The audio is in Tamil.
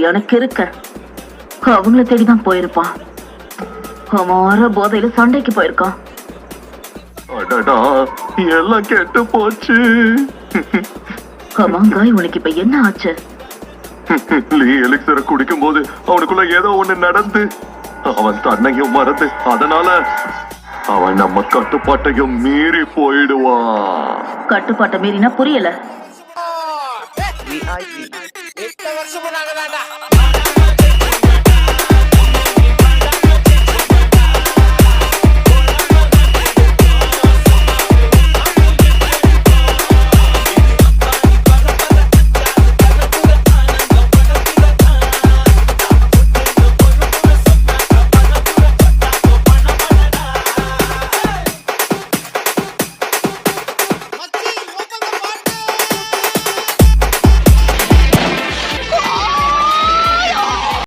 எனக்கு இருக்க அவங்கள தேடிதான் போயிருப்பான். அமார போதையில சண்டைக்கு போயிருக்கான். அடடா, எல்லாம் கெட்டு போச்சு. ஆமாங்காய், உனக்கு இப்ப என்ன ஆச்சு? லீ எலிக்சரை குடிக்கும் போது அவனுக்குள்ள ஏதோ ஒண்ணு நடந்து அவன் தன்னையும் மறந்து, அதனால அவன் நம்ம கட்டுப்பாட்டையும் மீறி போயிடுவான். கட்டுப்பாட்டை மீறினா புரியல. VIP. 8 வருஷம்